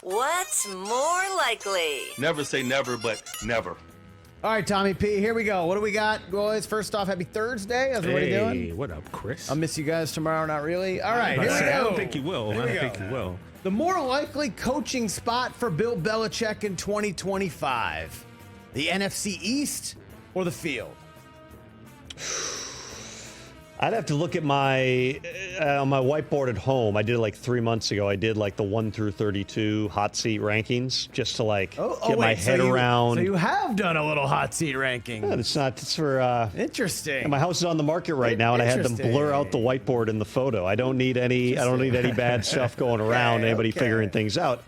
What's more likely? Never say never, but never. All right, Tommy P, here we go. What do we got, boys? First off, happy Thursday. How's everybody doing? Hey, what up, Chris? I'll miss you guys tomorrow, not really. All right, here we go. I don't think you will. I don't think you will. The more likely coaching spot for Bill Belichick in 2025, the NFC East or the field? I'd have to look at my on my whiteboard at home. I did it like 3 months ago. I did like the 1 through 32 hot seat rankings just to get my head around. So you have done a little hot seat ranking. Yeah, it's not. It's for interesting. My house is on the market right now, and I had them blur out the whiteboard in the photo. I don't need any. I don't need any bad stuff going around. Anybody figuring things out.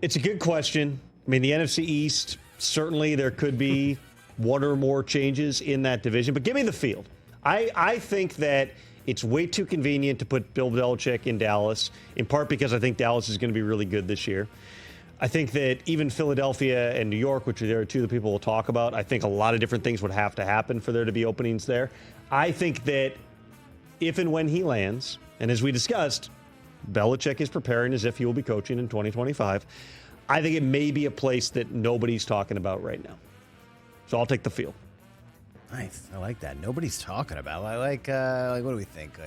It's a good question. I mean, the NFC East, certainly there could be one or more changes in that division, but give me the field. I think that it's way too convenient to put Bill Belichick in Dallas, in part because I think Dallas is going to be really good this year. I think that even Philadelphia and New York, which are there two that people will talk about, I think a lot of different things would have to happen for there to be openings there. I think that if and when he lands, and as we discussed, Belichick is preparing as if he will be coaching in 2025, I think it may be a place that nobody's talking about right now. So I'll take the field. Nice. I like that. Nobody's talking about it. I like what do we think?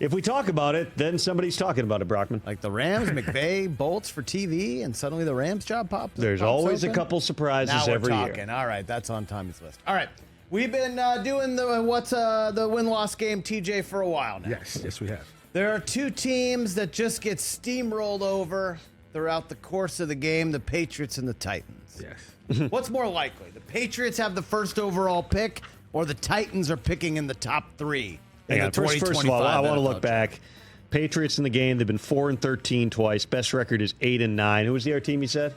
If we talk about it, then somebody's talking about it, Brockman. Like the Rams, McVay bolts for TV, and suddenly the Rams job pops. There's always a couple surprises every year. All right, that's on Tommy's list. All right, we've been doing the win-loss game, TJ, for a while now. Yes, we have. There are two teams that just get steamrolled over throughout the course of the game: the Patriots and the Titans. Yes. What's more likely? The Patriots have the first overall pick, or the Titans are picking in the top three? First of all, I want to look back. Patriots in the game, they've been 4-13 twice. Best record is 8-9. Who was the other team you said?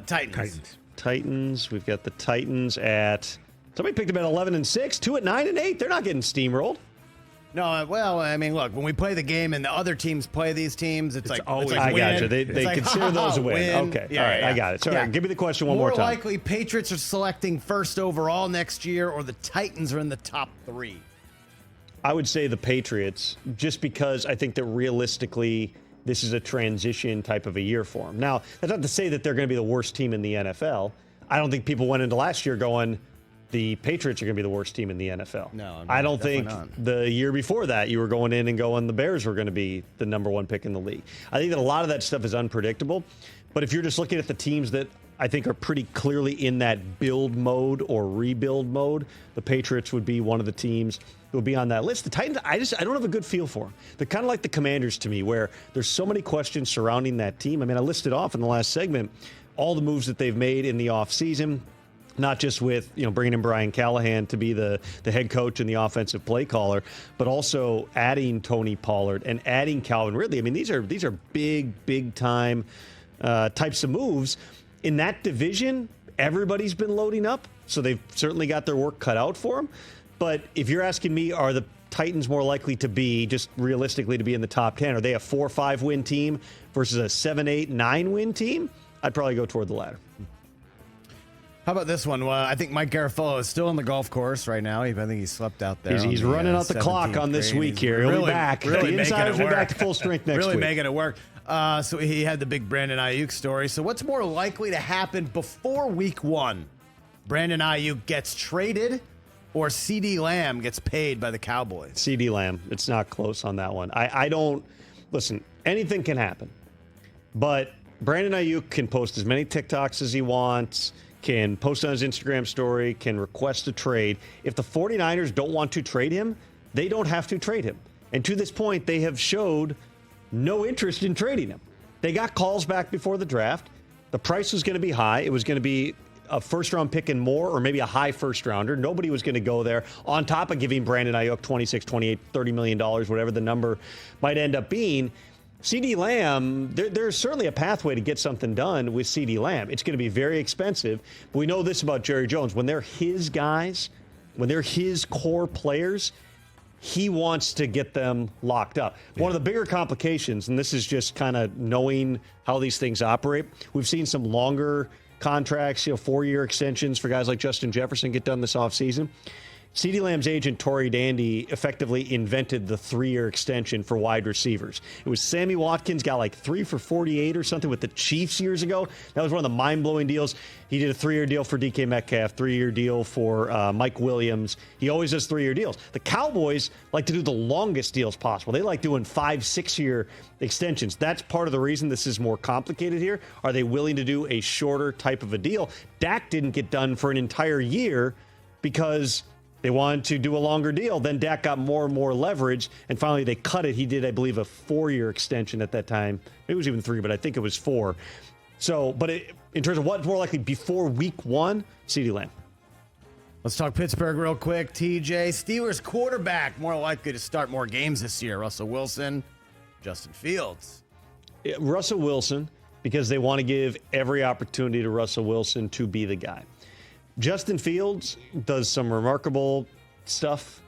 Titans. We've got the Titans at. Somebody picked them at 11-6, 2 at 9-8. They're not getting steamrolled. No, well, I mean, look, when we play the game and the other teams play these teams, it's always. like I got you. They like, consider those a win. Okay, yeah, all right, yeah. I got it. Sorry, give me the question one more time. More likely, Patriots are selecting first overall next year, or the Titans are in the top three? I would say the Patriots, just because I think that realistically, this is a transition type of a year for them. Now, that's not to say that they're going to be the worst team in the NFL. I don't think people went into last year going, the Patriots are going to be the worst team in the NFL. No, I don't think the year before that you were going in and going the Bears were going to be the number one pick in the league. I think that a lot of that stuff is unpredictable. But if you're just looking at the teams that I think are pretty clearly in that build mode or rebuild mode, the Patriots would be one of the teams that would be on that list. The Titans, I don't have a good feel for them. They're kind of like the Commanders to me, where there's so many questions surrounding that team. I mean, I listed off in the last segment all the moves that they've made in the offseason. Not just with bringing in Brian Callahan to be the head coach and the offensive play caller, but also adding Tony Pollard and adding Calvin Ridley. I mean, these are big time types of moves in that division. Everybody's been loading up, so they've certainly got their work cut out for them. But if you're asking me, are the Titans more likely to be, just realistically, to be in the top 10? Are they a 4 or 5 win team versus a 7, 8, 9 win team? I'd probably go toward the latter. How about this one? Well, I think Mike Garafolo is still on the golf course right now. I think he slept out there. He's running out the clock on this week here. He'll be back. The Insiders will be back to full strength next week. Really making it work. So he had the big Brandon Aiyuk story. So what's more likely to happen before week 1? Brandon Aiyuk gets traded, or CeeDee Lamb gets paid by the Cowboys? CeeDee Lamb. It's not close on that one. I don't – listen, anything can happen. But Brandon Aiyuk can post as many TikToks as he wants, can post on his Instagram story, can request a trade. If the 49ers don't want to trade him, they don't have to trade him. And to this point, they have showed no interest in trading him. They got calls back before the draft. The price was going to be high. It was going to be a first-round pick and more, or maybe a high first-rounder. Nobody was going to go there, on top of giving Brandon Aiyuk $26, $28, $30 million, whatever the number might end up being. CeeDee Lamb, there's certainly a pathway to get something done with CeeDee Lamb. It's going to be very expensive. But we know this about Jerry Jones. When they're his guys, when they're his core players, he wants to get them locked up. One of the bigger complications, and this is just kind of knowing how these things operate, we've seen some longer contracts, 4-year extensions for guys like Justin Jefferson get done this offseason. CeeDee Lamb's agent, Tory Dandy, effectively invented the 3-year extension for wide receivers. It was Sammy Watkins got like 3 for $48 or something with the Chiefs years ago. That was one of the mind-blowing deals. He did a 3-year deal for DK Metcalf, 3-year deal for Mike Williams. He always does 3-year deals. The Cowboys like to do the longest deals possible. They like doing 5-6-year extensions. That's part of the reason this is more complicated here. Are they willing to do a shorter type of a deal? Dak didn't get done for an entire year because they wanted to do a longer deal. Then Dak got more and more leverage, and finally they cut it. He did, I believe, a 4-year extension at that time. It was even 3, but I think it was 4. So, but in terms of what's more likely before week 1, CeeDee Lamb. Let's talk Pittsburgh real quick. TJ, Steelers quarterback more likely to start more games this year. Russell Wilson, Justin Fields. Russell Wilson, because they want to give every opportunity to Russell Wilson to be the guy. Justin Fields does some remarkable stuff.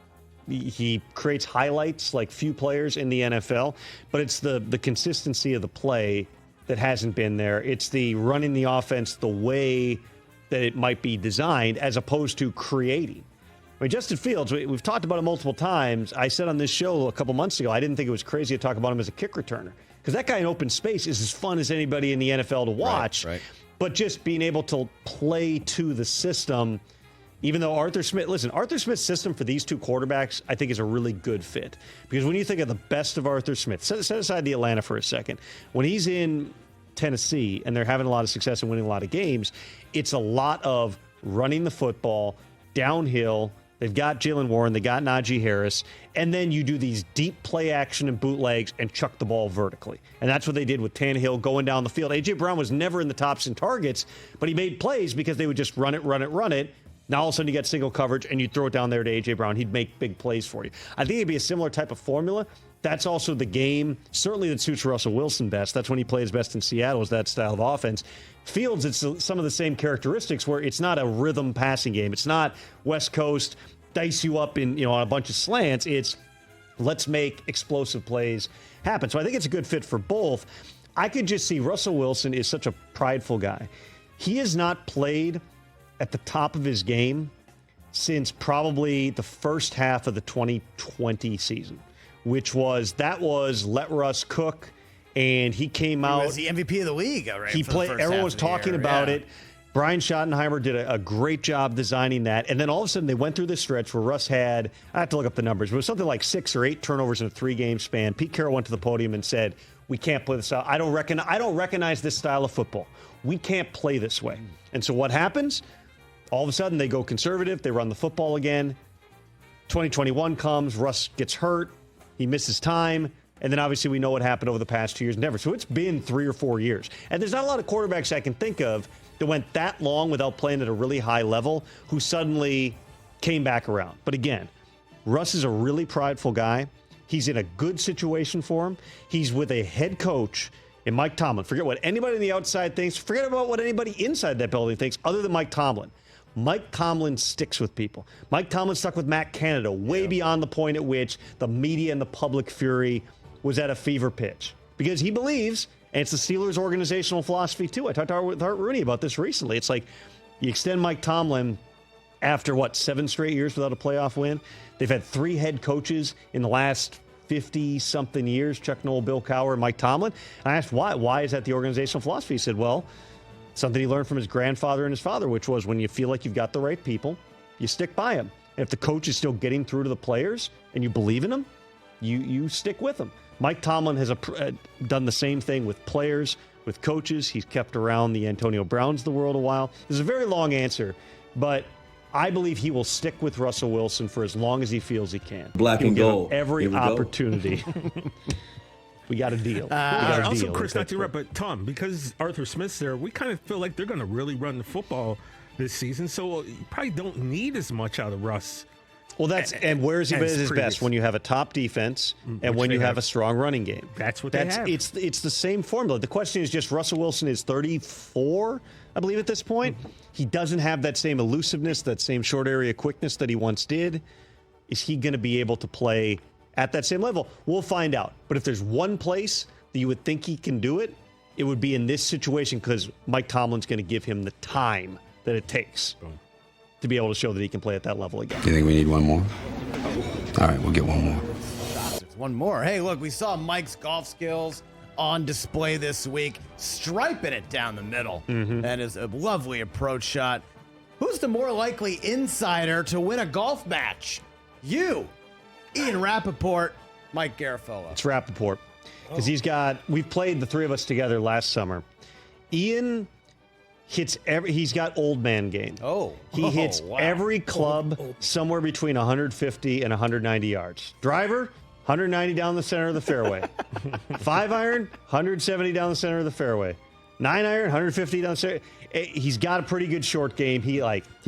He creates highlights like few players in the NFL, but it's the consistency of the play that hasn't been there. It's the running the offense the way that it might be designed as opposed to creating. I mean, Justin Fields, we've talked about him multiple times. I said on this show a couple months ago, I didn't think it was crazy to talk about him as a kick returner because that guy in open space is as fun as anybody in the NFL to watch. Right. But just being able to play to the system, even though Arthur Smith's system for these two quarterbacks, I think is a really good fit. Because when you think of the best of Arthur Smith, set aside the Atlanta for a second. When he's in Tennessee and they're having a lot of success and winning a lot of games, it's a lot of running the football downhill. They've got Jalen Warren, they got Najee Harris, and then you do these deep play action and bootlegs and chuck the ball vertically. And that's what they did with Tannehill going down the field. A.J. Brown was never in the tops in targets, but he made plays because they would just run it. Now all of a sudden you got single coverage and you throw it down there to A.J. Brown. He'd make big plays for you. I think it'd be a similar type of formula. That's also the game, certainly that suits Russell Wilson best. That's when he plays best in Seattle, is that style of offense. Fields, it's some of the same characteristics where it's not a rhythm passing game. It's not West Coast, dice you up in on a bunch of slants. It's let's make explosive plays happen. So I think it's a good fit for both. I could just see Russell Wilson is such a prideful guy. He has not played at the top of his game since probably the first half of the 2020 season, which was let Russ cook. And he came out. He was the MVP of the league, right? He played. Everyone was talking about it. Brian Schottenheimer did a great job designing that. And then all of a sudden they went through this stretch where Russ had, I have to look up the numbers, but it was something like 6 or 8 turnovers in a 3-game span. Pete Carroll went to the podium and said, we can't play this style. I don't recognize this style of football. We can't play this way. And so what happens? All of a sudden they go conservative. They run the football again. 2021 comes. Russ gets hurt. He misses time. And then obviously we know what happened over the past 2 years. Never. So it's been 3 or 4 years. And there's not a lot of quarterbacks I can think of that went that long without playing at a really high level who suddenly came back around. But again, Russ is a really prideful guy. He's in a good situation for him. He's with a head coach in Mike Tomlin. Forget what anybody on the outside thinks. Forget about what anybody inside that building thinks other than Mike Tomlin. Mike Tomlin sticks with people. Mike Tomlin stuck with Matt Canada way beyond the point at which the media and the public fury was at a fever pitch. Because he believes, and it's the Steelers' organizational philosophy too. I talked with Art Rooney about this recently. It's like you extend Mike Tomlin after, 7 straight years without a playoff win? They've had 3 head coaches in the last 50-something years, Chuck Noll, Bill Cowher, and Mike Tomlin. And I asked why. Why is that the organizational philosophy? He said, well, something he learned from his grandfather and his father, which was when you feel like you've got the right people, you stick by them. And if the coach is still getting through to the players and you believe in them, you stick with them. Mike Tomlin has done the same thing with players, with coaches. He's kept around the Antonio Browns of the world a while. This is a very long answer, but I believe he will stick with Russell Wilson for as long as he feels he can. Black and gold. Every opportunity. We got a deal. Also, Chris, not to interrupt, but Tom, because Arthur Smith's there, we kind of feel like they're going to really run the football this season, so you probably don't need as much out of Russ. Well, and where is he at his best? When you have a top defense and when you have a strong running game. That's what they have. It's the same formula. The question is just Russell Wilson is 34, I believe, at this point. He doesn't have that same elusiveness, that same short area quickness that he once did. Is he going to be able to play at that same level? We'll find out. But if there's one place that you would think he can do it, it would be in this situation because Mike Tomlin's going to give him the time that it takes to be able to show that he can play at that level again. You think we need one more? All right, we'll get one more. One more. Hey, look, we saw Mike's golf skills on display this week, striping it down the middle. That is a lovely approach shot. Who's the more likely insider to win a golf match? You, Ian Rappaport, Mike Garafolo. It's Rappaport. Because we've played the three of us together last summer. Ian he's got old man game. He hits every club somewhere between 150 and 190 yards. Driver, 190 down the center of the fairway. 5-iron, 170 down the center of the fairway. 9-iron, 150 down the center. He's got a pretty good short game. He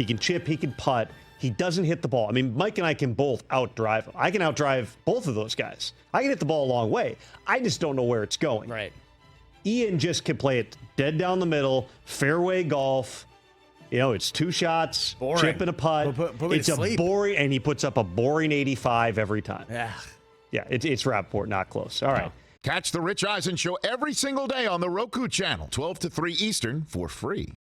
can chip, he can putt. He doesn't hit the ball. I mean, Mike and I can both outdrive him. I can outdrive both of those guys. I can hit the ball a long way. I just don't know where it's going. Right. Ian just can play it dead down the middle, fairway golf. You know, it's 2 shots, boring. chip and a putt. It's a boring, and he puts up a boring 85 every time. Yeah, it's Rappaport, not close. All right. Catch the Rich Eisen Show every single day on the Roku channel, 12 to 3 Eastern, for free.